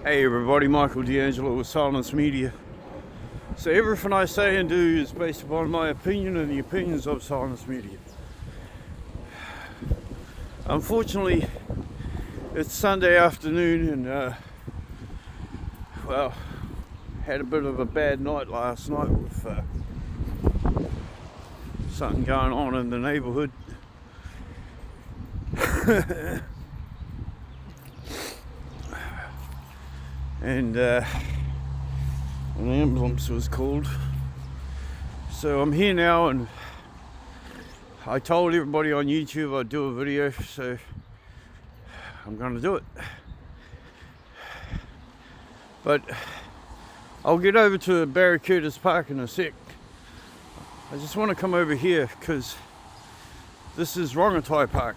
Hey everybody, Michael D'Angelo with Silence Media. So everything I say and do is based upon my opinion and the opinions of Silence Media. Unfortunately, it's Sunday afternoon and had a bit of a bad night last night with something going on in the neighborhood. And an ambulance was called. So I'm here now, and I told everybody on YouTube I'd do a video, so I'm going to do it. But I'll get over to Barry Curtis Park in a sec. I just want to come over here because this is Rongotai Park,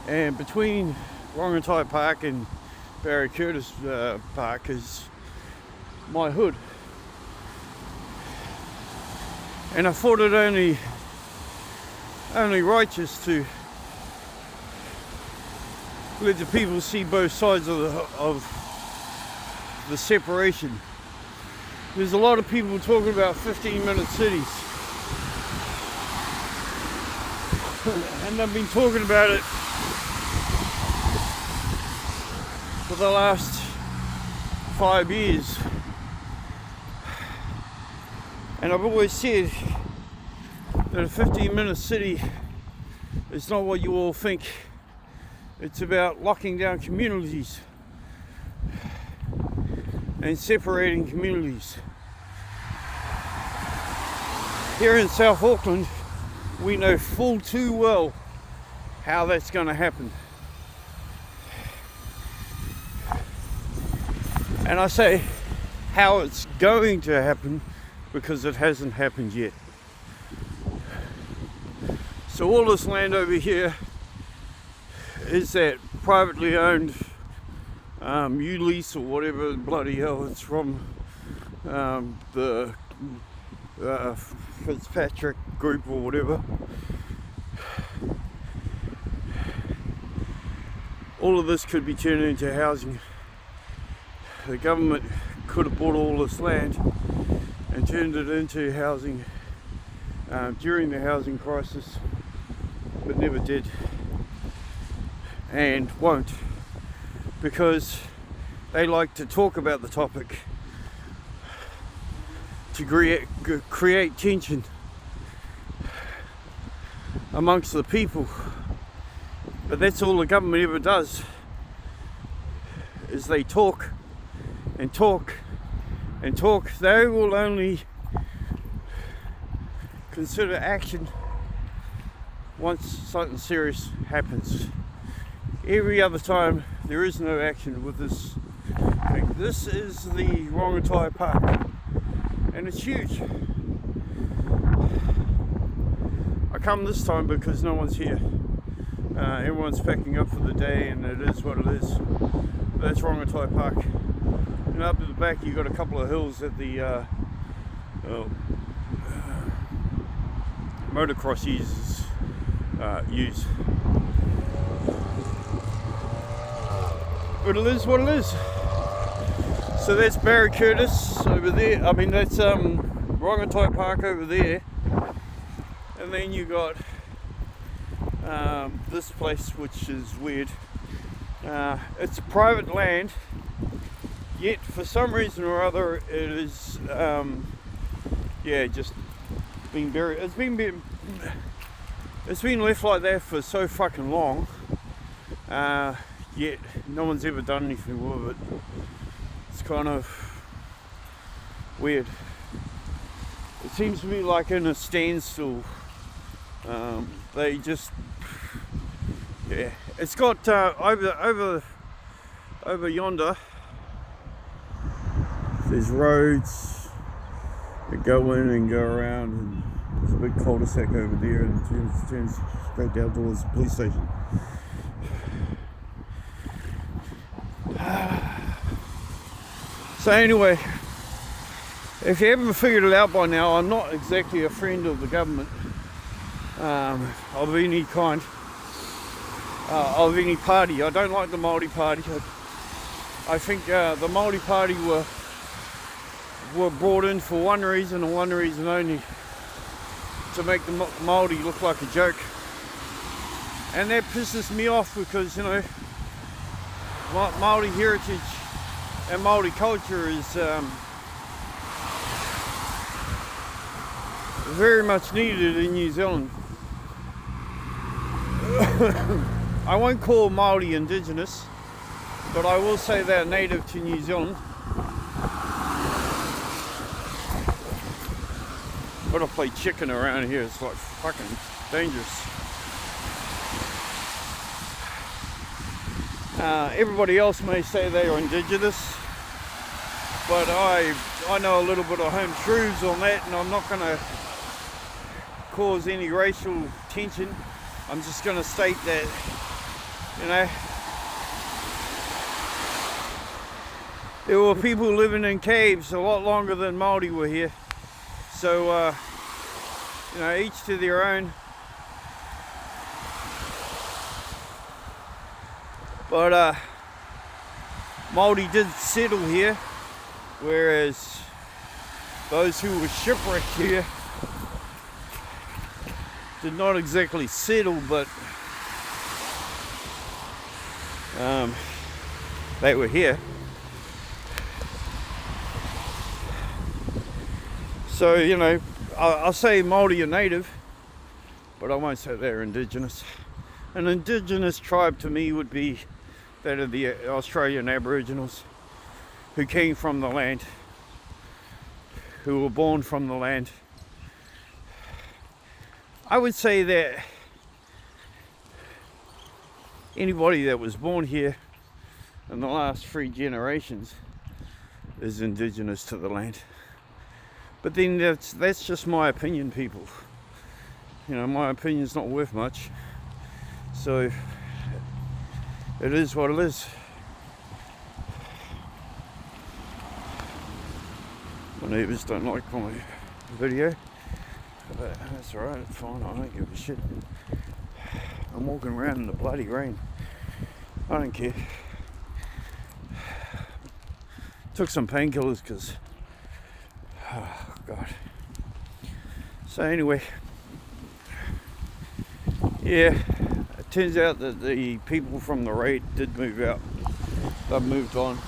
and between Rongotai Park and Barry Curtis Park is my hood, and I thought it only righteous to let the people see both sides of the separation. There's a lot of people talking about 15-minute cities, and I've been talking about it for the last 5 years, and I've always said that a 15-minute city is not what you all think. It's about locking down communities and separating communities. Here in South Auckland, we know full too well how that's going to happen. And I say how it's going to happen because it hasn't happened yet. So all this land over here is that privately owned lease or whatever bloody hell it's from, the Fitzpatrick group or whatever. All of this could be turned into housing. The government could have bought all this land and turned it into housing during the housing crisis, but never did, and won't, because they like to talk about the topic to create tension amongst the people. But that's all the government ever does, is they talk and talk and talk. They will only consider action once something serious happens. Every other time there is no action with this thing. This is the Rongotai Park, and it's huge. I come this time because no one's here. Everyone's packing up for the day, and it is what it is. That's Rongotai Park. And up at the back you've got a couple of hills that the motocross users use. But it is what it is. So that's Barry Curtis over there. I mean, that's Rongotai Park over there. And then you got this place, which is weird. It's private land, yet for some reason or other it is just been buried. It's been left like that for so fucking long, yet no one's ever done anything with it. It's kind of weird. It seems to be like in a standstill. They just, it's got over yonder. There's roads that go in and go around, and there's a big cul-de-sac over there, and it turns straight down towards the police station. So anyway, if you haven't figured it out by now, I'm not exactly a friend of the government of any kind, of any party. I don't like the Māori party. I think the Māori Party were brought in for one reason and one reason only, to make the Māori look like a joke. And that pisses me off because, you know, Māori heritage and Māori culture is very much needed in New Zealand. I won't call Māori indigenous, but I will say they're native to New Zealand. Gotta play chicken around here, it's like fucking dangerous. Everybody else may say they are indigenous, but I know a little bit of home truths on that, and I'm not gonna cause any racial tension. I'm just gonna state that, you know, there were people living in caves a lot longer than Māori were here. So, you know, each to their own. But Māori did settle here, whereas those who were shipwrecked here did not exactly settle, but they were here. So, you know, I'll say Māori are native, but I won't say they're indigenous. An indigenous tribe to me would be that of the Australian Aboriginals, who came from the land, who were born from the land. I would say that anybody that was born here in the last 3 generations is indigenous to the land. But then that's just my opinion, people. You know, my opinion's not worth much. So it is what it is. My neighbours don't like my video, but that's alright, it's fine, I don't give a shit. I'm walking around in the bloody rain. I don't care. Took some painkillers because, oh God. So anyway, yeah, it turns out that the people from the raid did move out. They've moved on.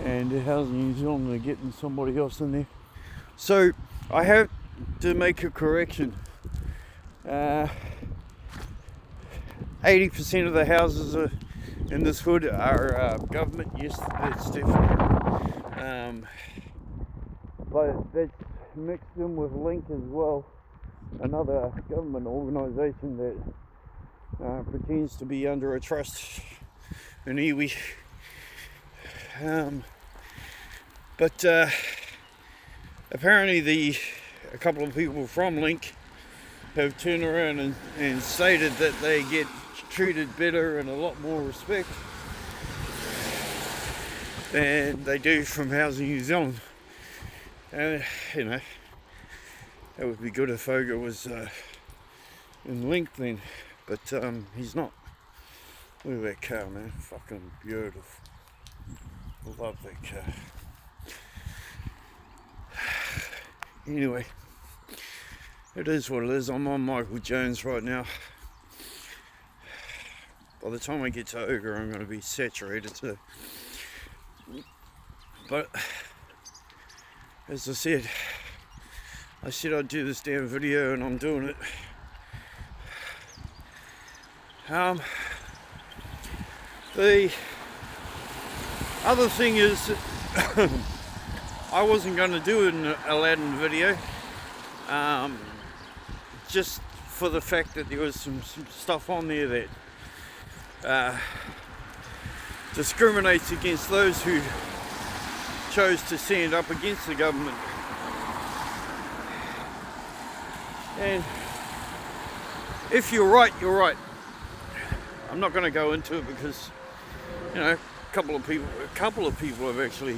And how's New Zealand are getting somebody else in there. So I have to make a correction. 80% of the houses in this hood are government. Yes, that's definitely. But that's mixed in with Link as well, another government organisation that pretends to be under a trust in iwi. But apparently a couple of people from Link have turned around and stated that they get treated better and a lot more respect than they do from Housing New Zealand. And you know, that would be good if Ogre was in Link then, but he's not. Look at that car, man, fucking beautiful. I love that car. Anyway, it is what it is. I'm on Michael Jones right now. By the time I get to Ogre, I'm going to be saturated too. But as I said I'd do this damn video, and I'm doing it. The other thing is, I wasn't going to do an Aladdin video, just for the fact that there was some stuff on there that discriminates against those who chose to stand up against the government. And if you're right, you're right. I'm not going to go into it because, you know, a couple of people have actually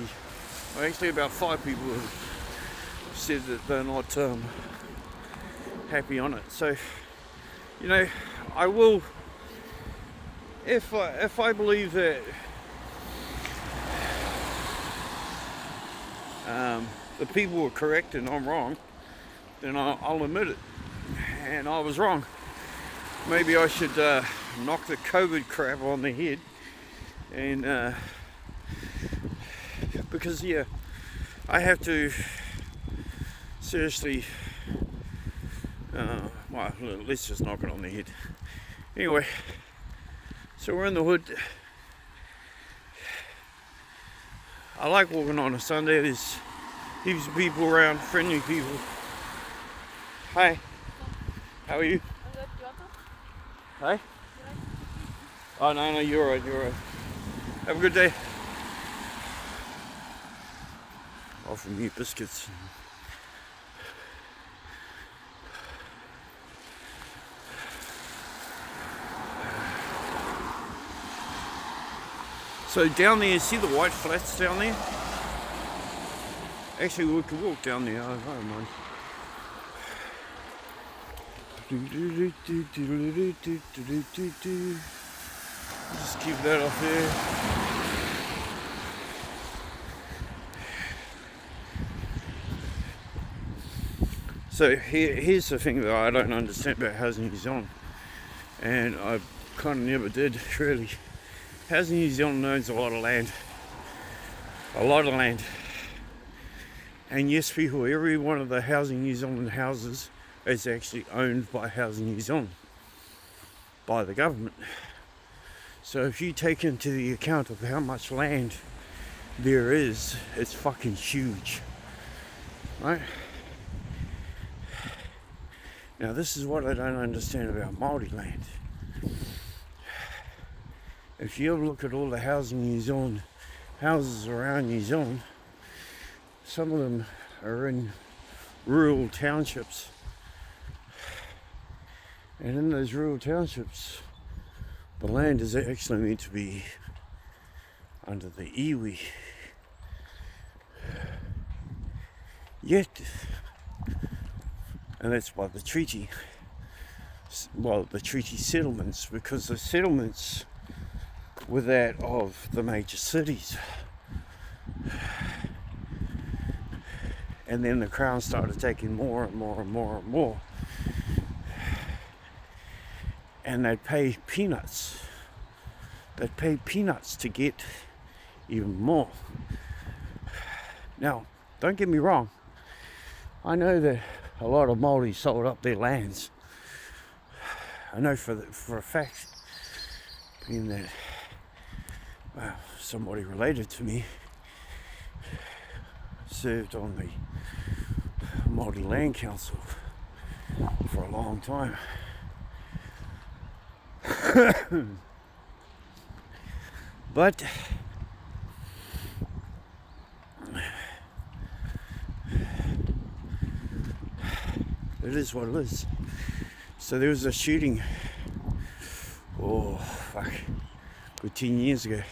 about 5 people have said that they're not happy on it. So You know, I will, if I believe that the people were correct and I'm wrong, then I'll admit it. And I was wrong. Maybe I should knock the COVID crap on the head, and because yeah, I have to seriously. Well, let's just knock it on the head. Anyway, so we're in the hood. I like walking on a Sunday. There's heaps of people around, friendly people. Hi, how are you? Hey? Oh, no, you're right, you're right. Have a good day. Offer me biscuits. So down there, see the white flats down there? Actually, we could walk down there, I don't mind. Just keep that off there. So here's the thing that I don't understand about Housing New Zealand, and I kind of never did really. Housing New Zealand owns a lot of land. And yes, people, every one of the Housing New Zealand houses is actually owned by Housing New Zealand, by the government. So if you take into the account of how much land there is, it's fucking huge, right? Now this is what I don't understand about Māori land. If you ever look at all the Housing New Zealand houses around New Zealand, some of them are in rural townships. And in those rural townships, the land is actually meant to be under the iwi. Yet, and that's by the treaty, well, the treaty settlements, because the settlements were that of the major cities. And then the Crown started taking more and more and more and more. And they'd pay peanuts. They'd pay peanuts to get even more. Now, don't get me wrong. I know that a lot of Māori sold up their lands. I know for a fact, being that somebody related to me served on the Māori Land Council for a long time. But it is what it is. So there was a shooting, good 10 years ago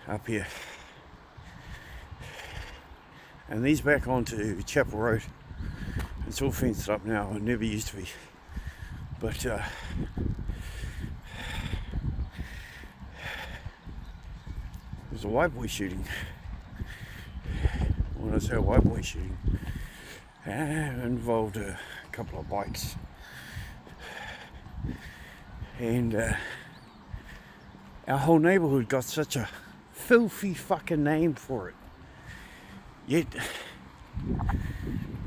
up here. And these back onto Chapel Road. It's all fenced up now, it never used to be. But it was a white boy shooting. When I say a white boy shooting, it involved a couple of bikes. And our whole neighbourhood got such a filthy fucking name for it. Yet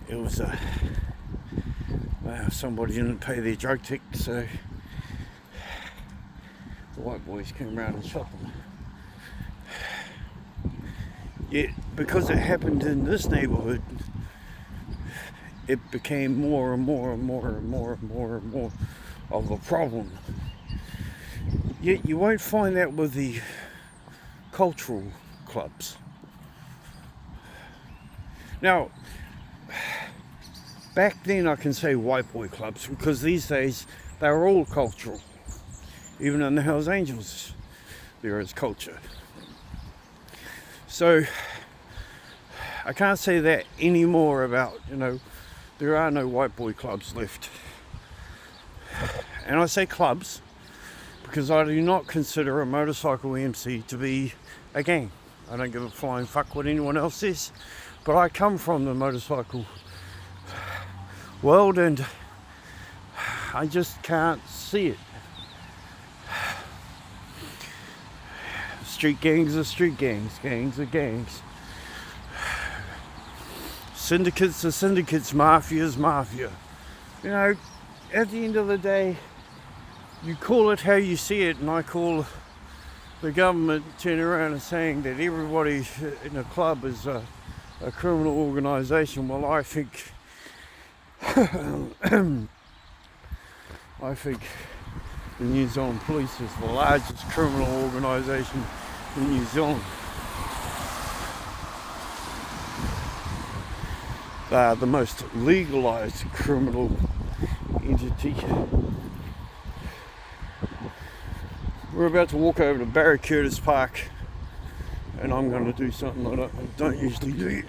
it was somebody didn't pay their drug tick, so the white boys came around and shot them. Yet because it happened in this neighbourhood, it became more and more and more and more and more and more of a problem. Yet you won't find that with the cultural clubs. Now, back then I can say white boy clubs, because these days they're all cultural. Even in the Hells Angels there is culture. So I can't say that anymore about, there are no white boy clubs left. and I say clubs because I do not consider a motorcycle MC to be a gang. I don't give a flying fuck what anyone else says, but I come from the motorcycle world and I just can't see it. Street gangs are street gangs, gangs are gangs. Syndicates are syndicates, mafia is mafia. You know, at the end of the day, you call it how you see it, and I call the government turning around and saying that everybody in a club is a criminal organisation. Well, I think I think the New Zealand Police is the largest criminal organisation in New Zealand. They are the most legalised criminal entity. We're about to walk over to Barracudas Park, and I'm going to do something I don't usually do,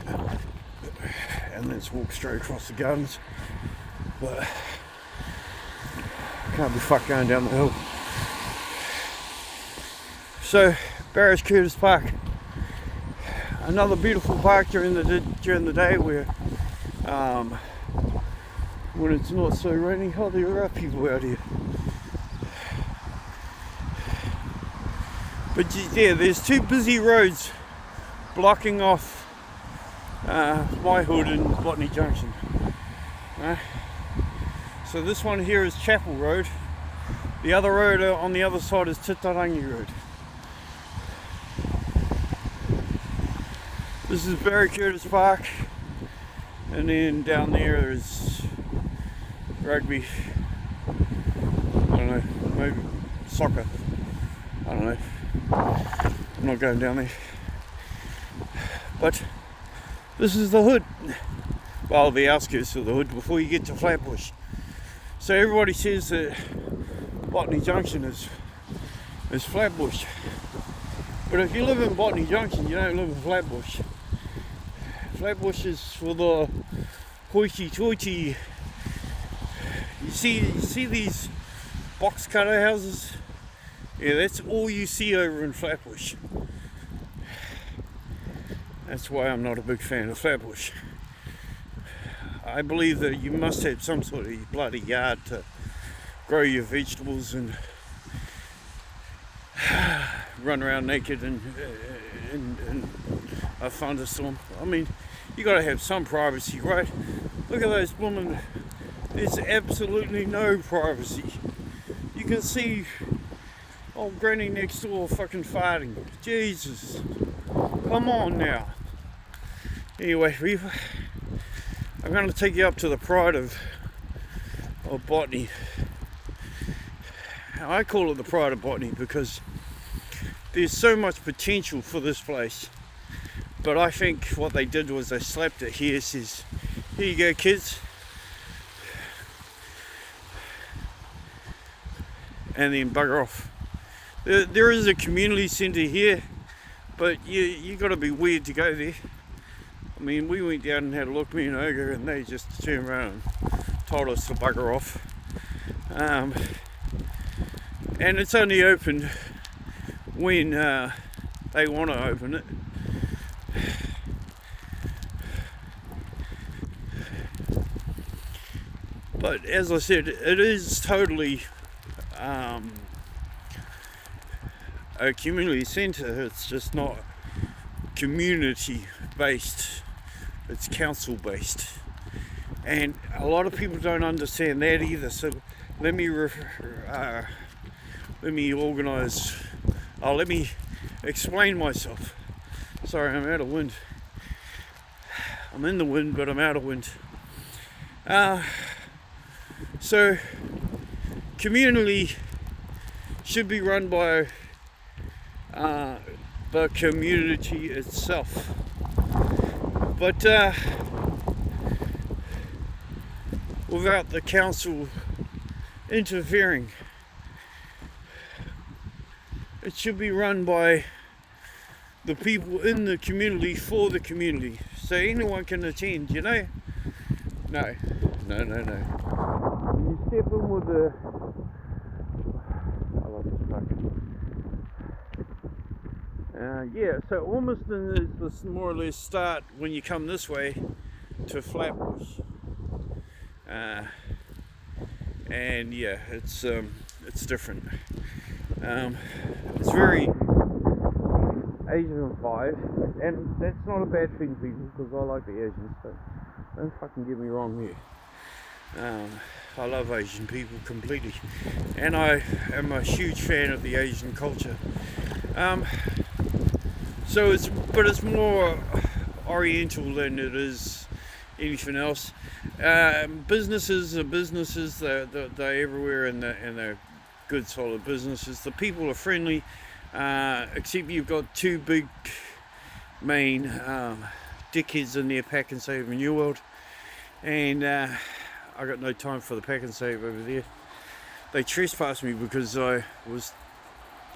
and let's walk straight across the gardens. But I can't be fucked going down the hill. So Barracudas Park, another beautiful park during the day where when it's not so rainy. Oh, there are people out here. But yeah, there's two busy roads blocking off my hood and Botany Junction. So this one here is Chapel Road. The other road on the other side is Titarangi Road. This is Barracudas Park, and then down there is rugby. I don't know, maybe soccer. I don't know. I'm not going down there. But this is the hood. Well, the outskirts of the hood before you get to Flatbush. So everybody says that Botany Junction is Flatbush. But if you live in Botany Junction, you don't live in Flatbush. Flatbush is for the hoity-toity. You see these box cutter houses? Yeah, that's all you see over in Flatbush. That's why I'm not a big fan of Flatbush. I believe that you must have some sort of bloody yard to grow your vegetables and run around naked in a thunderstorm. I mean, you gotta have some privacy, right? Look at those women. There's absolutely no privacy. You can see old granny next door fucking farting. Jesus. Come on now. Anyway, I'm going to take you up to the pride of botany. I call it the pride of botany because there's so much potential for this place. But I think what they did was they slapped it here, says, here you go kids. And then bugger off. There is a community centre here, but you got to be weird to go there. I mean, we went down and had a look, me and Ogre, and they just turned around and told us to bugger off. And it's only open when they want to open it. But as I said, it is totally a community centre. It's just not community based, it's council based, and a lot of people don't understand that either. So let me explain myself. Sorry, I'm out of wind. I'm in the wind, but I'm out of wind. So community should be run by the community itself, but without the council interfering. It should be run by the people in the community for the community, so anyone can attend, you know? No. You step in with Yeah, so Ormiston is this more or less start when you come this way to Flatbush, and yeah, it's different. It's very Asian vibe, and that's not a bad thing, people, because I like the Asians. So don't fucking get me wrong here. I love Asian people completely, and I am a huge fan of the Asian culture. So it's more Oriental than it is anything else. Businesses are businesses. They're everywhere, and they're good, solid businesses. The people are friendly, except you've got two big main dickheads in there, Pack and Save and New World, and I got no time for the Pack and Save over there. They trespassed me because I was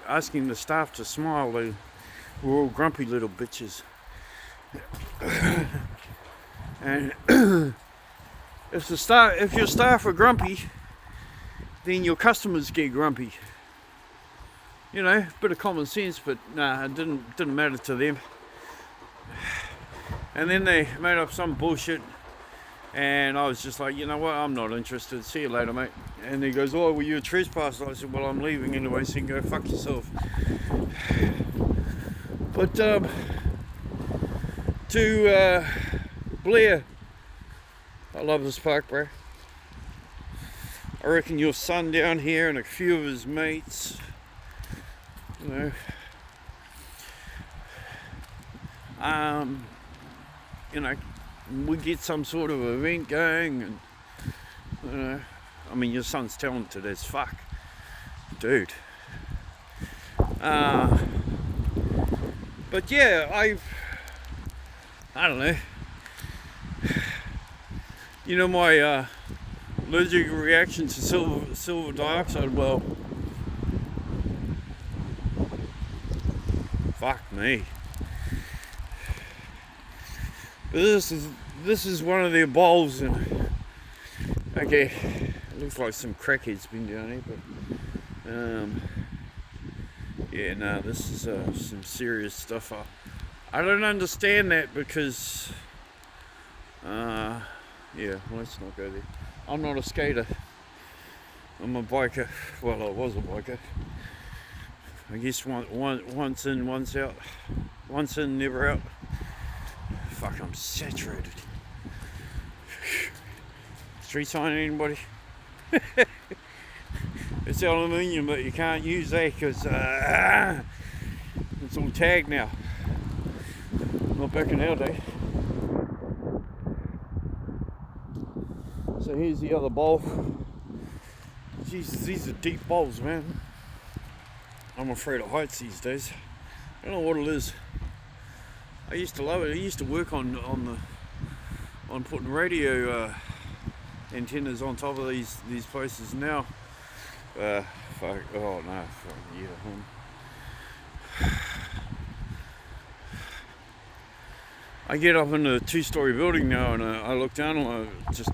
asking the staff to smile. They were all grumpy little bitches. And if your staff are grumpy, then your customers get grumpy. You know, bit of common sense, but nah, it didn't matter to them. And then they made up some bullshit, and I was just like, you know what, I'm not interested. See you later, mate. And he goes, oh, well, you're a trespasser. I said, well, I'm leaving anyway, so you can go fuck yourself. But to Blair, I love this park, bro. I reckon your son down here and a few of his mates, you know, we get some sort of event going, and you know, I mean, your son's talented as fuck, dude. But yeah, I don't know. You know, my allergic reaction to silver dioxide, well, fuck me. But this is one of their bowls, and okay, it looks like some crackhead's been down here, but yeah, no, this is some serious stuff. I don't understand that because yeah, let's not go there. I'm not a skater. I'm a biker. Well, I was a biker. I guess once in, once out. Once in, never out. Fuck, I'm saturated. Street sign, anybody? It's aluminium, but you can't use that because it's all tagged now. Not back in our day. So here's the other bowl. Jesus, these are deep bowls, man. I'm afraid of heights these days. I don't know what it is. I used to love it. I used to work on putting radio antennas on top of these places. Now, fuck. Oh no, fuck yeah. I get up in a 2-story building now, and I look down and I just,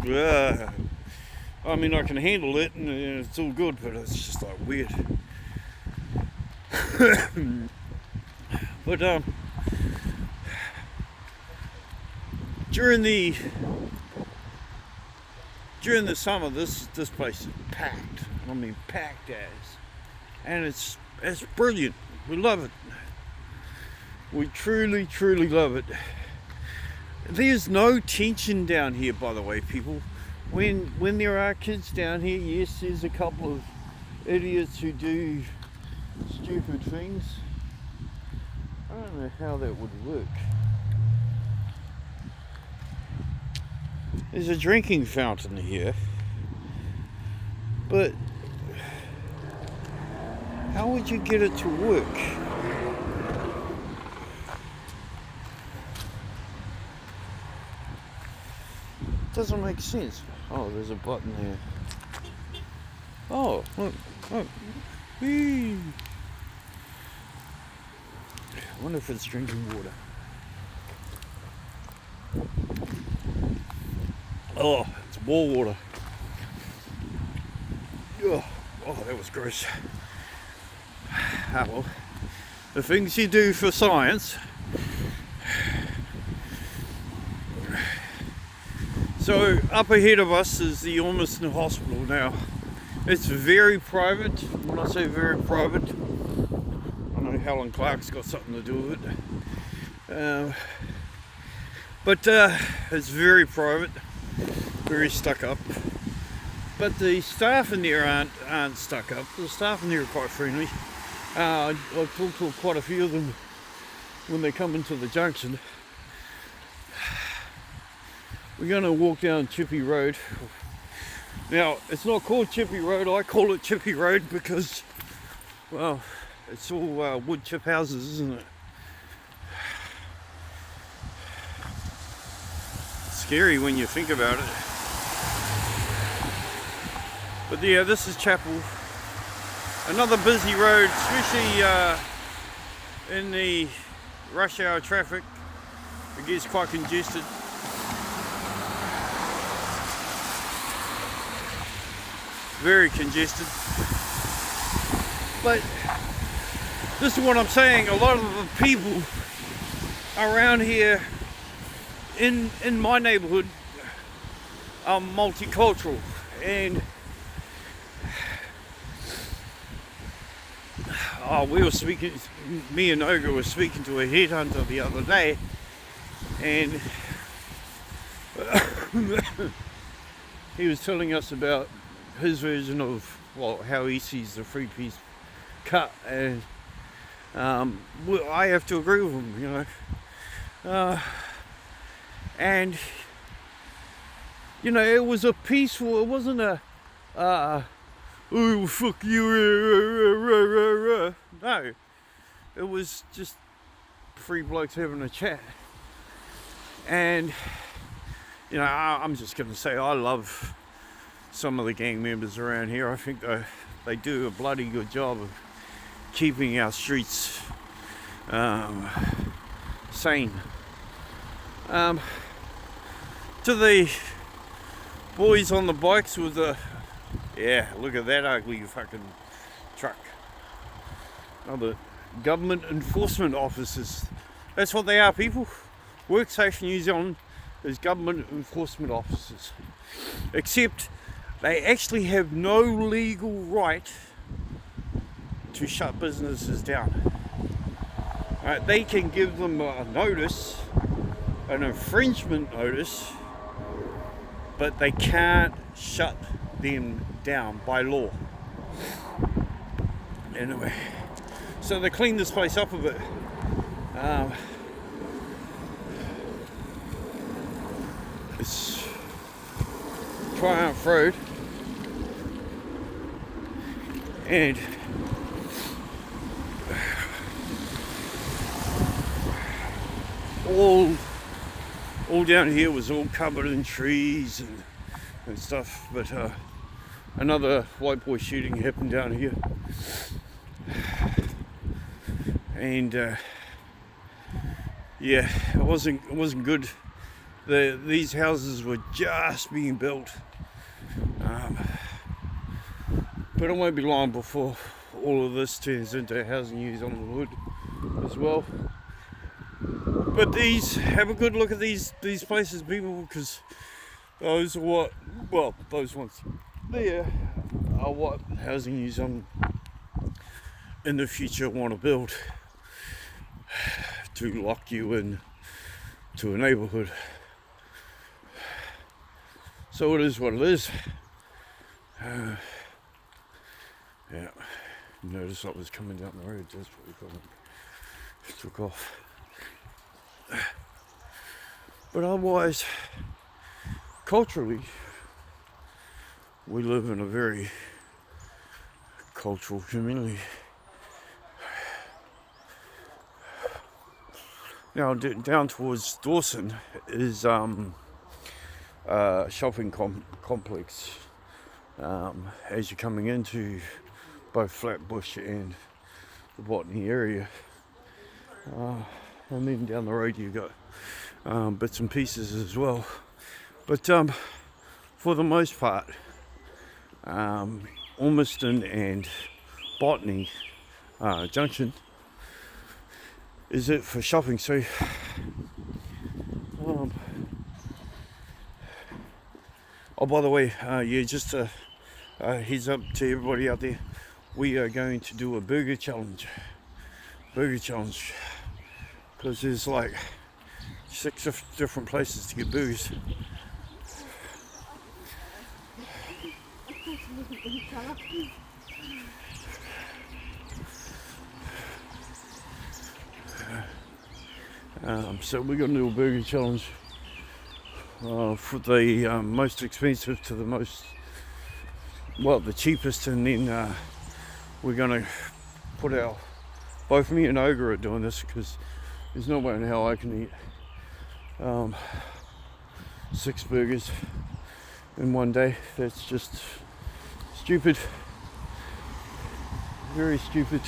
I mean, I can handle it, and it's all good, but it's just like weird. But during the summer, this place is packed. I mean, packed as, and it's brilliant. We love it. We truly, truly love it. There's no tension down here, by the way, people. When there are kids down here, yes, there's a couple of idiots who do stupid things. I don't know how that would work. There's a drinking fountain here, but how would you get it to work? Doesn't make sense. Oh, there's a button here. Oh, look. Whee. I wonder if it's drinking water. Oh, it's ball water. Oh, that was gross. well, the things you do for science. So up ahead of us is the Ormiston Hospital now. It's very private. When I say very private, I know Helen Clark's got something to do with it. But it's very private, very stuck up. But the staff in there aren't stuck up. The staff in there are quite friendly. I've talked to quite a few of them when they come into the junction. We're going to walk down Chippy Road. Now, it's not called Chippy Road. I call it Chippy Road because, well, it's all wood chip houses, isn't it? Scary when you think about it. But yeah, this is Chapel. Another busy road, especially in the rush hour traffic. It gets quite congested. Very congested. But this is what I'm saying. A lot of the people around here in my neighborhood are multicultural, and we were speaking, me and Oga were speaking to a headhunter the other day, and he was telling us about his version of, well, how he sees the three-piece cut, and I have to agree with him, you know. And you know, it was a peaceful, it wasn't a oh fuck you, no, it was just three blokes having a chat. And you know, I'm just gonna say I love some of the gang members around here. I think they do a bloody good job of keeping our streets sane. To the boys on the bikes with the, yeah, look at that ugly fucking truck. Other government enforcement officers. That's what they are, people. WorkSafe New Zealand is government enforcement officers. Except they actually have no legal right to shut businesses down. Right, they can give them a notice, an infringement notice, but they can't shut them down by law. Anyway, so they cleaned this place up a bit. It's Triumph Road, and all down here was all covered in trees and stuff, but another white boy shooting happened down here, and yeah, it wasn't good. These houses were just being built, but it won't be long before all of this turns into housing use on the wood as well. But have a good look at these places, people, because those are what, well, those ones there are what housing use on in the future want to build to lock you in to a neighborhood. So it is what it is. Yeah, notice what was coming down the road just before we took off. But otherwise, culturally, we live in a very cultural community. Now, down towards Dawson is shopping complex. As you're coming into both Flatbush and the Botany area. And then down the road you've got bits and pieces as well. But for the most part, Ormiston and Botany junction is it for shopping. So oh, by the way, just heads up to everybody out there, we are going to do a burger challenge because there's like 6 different places to get burgers. So we're going to do a burger challenge for the most expensive to the most, well, the cheapest, and then we're going to put both me and Ogre are doing this because there's no way in hell I can eat 6 burgers in one day. That's just stupid, very stupid.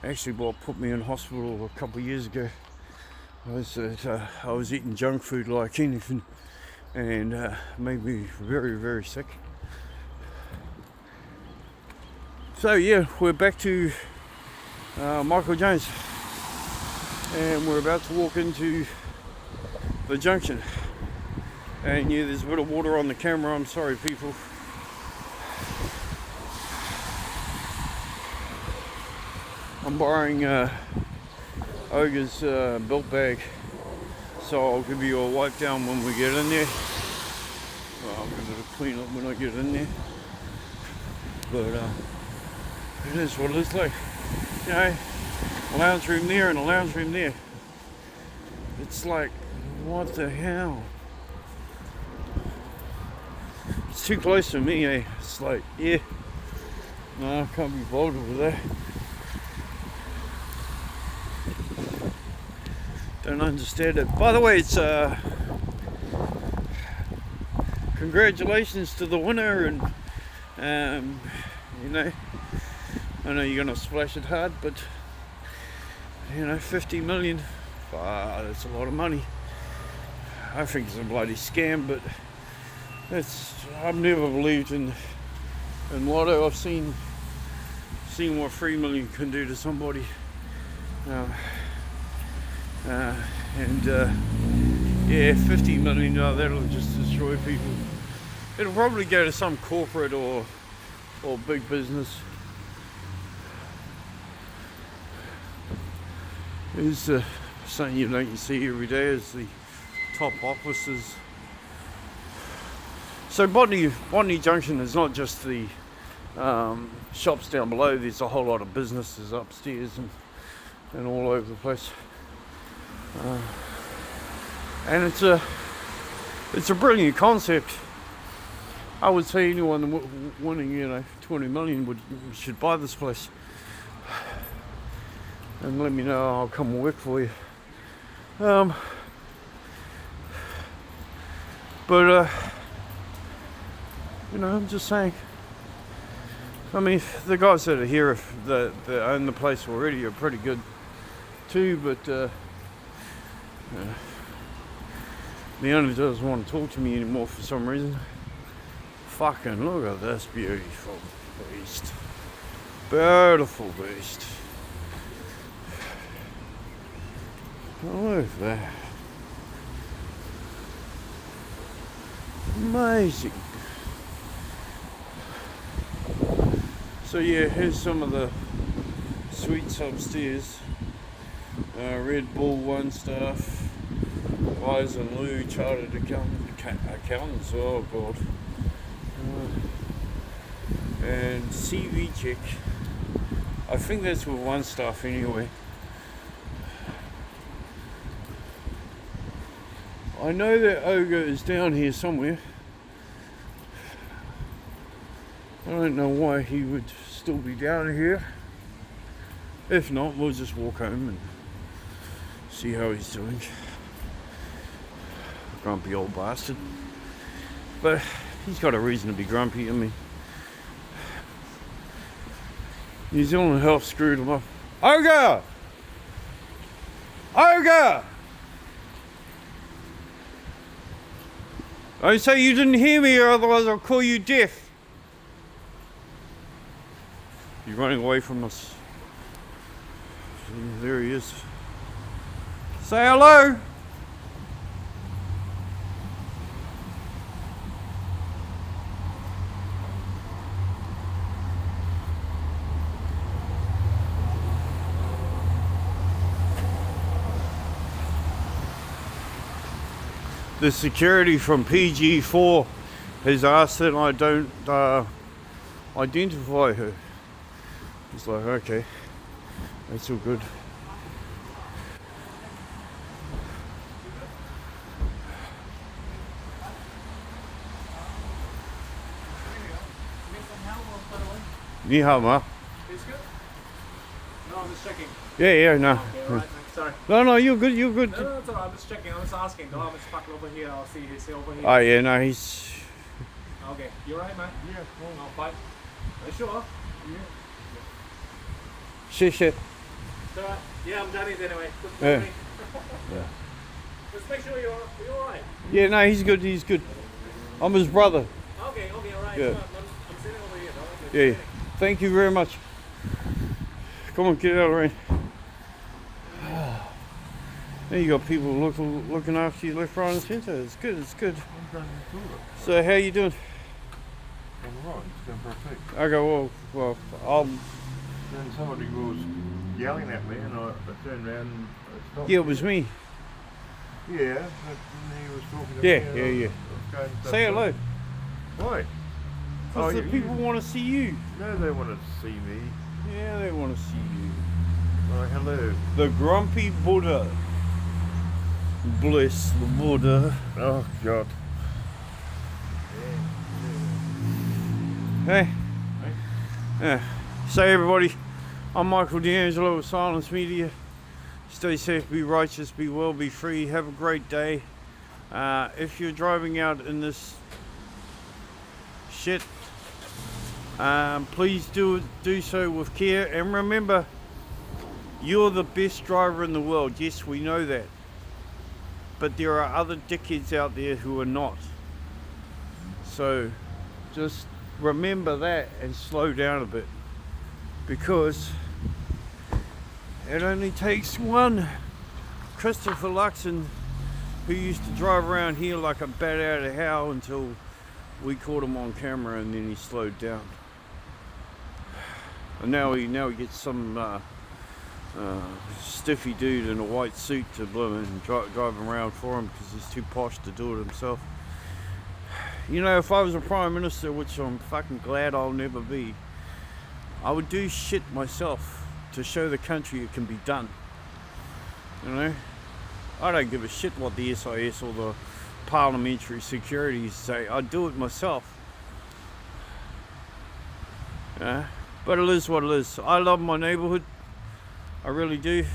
Actually, what put me in hospital a couple of years ago was that I was eating junk food like anything, and made me very, very sick. So yeah, we're back to Michael Jones, and we're about to walk into the junction. And yeah, there's a bit of water on the camera. I'm sorry, people. I'm borrowing Ogre's belt bag, so I'll give you a wipe down when we get in there. Well, I'll give it a clean up when I get in there. But it is what it is like. You know, a lounge room there and a lounge room there. It's like, what the hell? It's too close to me, eh? It's like, yeah. No, I can't be bothered with that. Don't understand it. By the way, it's congratulations to the winner, and you know, I know you're gonna splash it hard, but you know, 50 million, that's a lot of money. I think it's a bloody scam, but I've never believed in lotto. I've seen what 3 million can do to somebody. Yeah, 50 million, that'll just destroy people. It'll probably go to some corporate or big business. There's something you don't see every day is the top offices. So Botany Junction is not just the shops down below. There's a whole lot of businesses upstairs and all over the place. And it's a brilliant concept. I would say anyone winning 20 million should buy this place, and let me know. I'll come and work for you. But I'm just saying. I mean, the guys that are here that own the place already are pretty good too, but the owner doesn't want to talk to me anymore for some reason. Fucking look at this beautiful beast. Beautiful beast. Look at that. Amazing. So yeah, here's some of the suites upstairs. Red Bull 1 staff, Wise and Lou, chartered accountants, oh god. And CV check. I think that's with 1 staff anyway. I know that Ogre is down here somewhere. I don't know why he would still be down here. If not, we'll just walk home and see how he's doing. Grumpy old bastard. But he's got a reason to be grumpy. I mean, New Zealand Health screwed him up. Ogre! Ogre! Don't say you didn't hear me, or otherwise I'll call you deaf. He's running away from us. There he is. Say hello. The security from PG4 has asked that I don't identify her. It's like, okay, that's all good. Ni hao ma. It's good? No, I'm just checking. Yeah, no. Okay, alright, sorry. No, you're good, you're good. No, it's alright, I'm just checking. I'm just asking. No, I'm just parked over here. I'll see he's over here. Oh yeah, no, he's... Okay, you alright, man? Yeah, no, fine. Are you sure? Shit. It's alright. Yeah, I'm Chinese anyway. Good Yeah. morning. Yeah. Just make sure you're alright. Yeah, no, he's good. I'm his brother. Okay, alright. Yeah. I'm sitting over here, though. Yeah, thank you very much. Come on, get out of the rain. There you got people looking after you left, right and centre. It's good. So how you doing? I'm right, it's going perfect. Okay, well, Then somebody was yelling at me and I turned around and I stopped. yeah, it was me. Yeah, but then he was talking to Yeah, me. and yeah. I was going to Say hello. Why? Because the you- people want to see you. No, they want to see me. Yeah, they want to see you. Oh, hello. The grumpy Buddha. Bless the Buddha. Oh, God. Hey. Yeah. So everybody, I'm Michael D'Angelo with Silence Media. Stay safe, be righteous, be well, be free. Have a great day. If you're driving out in this shit, please do so with care. And remember, you're the best driver in the world. Yes, we know that. But there are other dickheads out there who are not. So just remember that and slow down a bit, because it only takes one. Christopher Luxon, who used to drive around here like a bat out of hell until we caught him on camera, and then he slowed down. And now he gets some stiffy dude in a white suit to blow and drive him around for him because he's too posh to do it himself. You know, if I was a Prime Minister, which I'm fucking glad I'll never be, I would do shit myself to show the country it can be done. You know? I don't give a shit what the SIS or the parliamentary security say. I'd do it myself. Yeah? But it is what it is. I love my neighbourhood. I really do.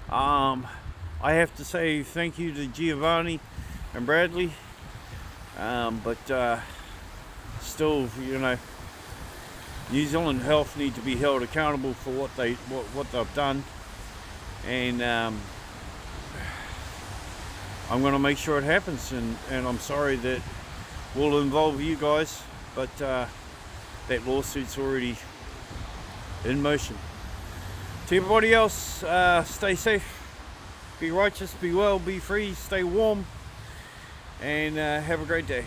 I have to say thank you to Giovanni and Bradley. But still, you know, New Zealand Health need to be held accountable for what they've done, and I'm going to make sure it happens. And I'm sorry that will involve you guys, but that lawsuit's already in motion. To everybody else, stay safe, be righteous, be well, be free, stay warm, and have a great day.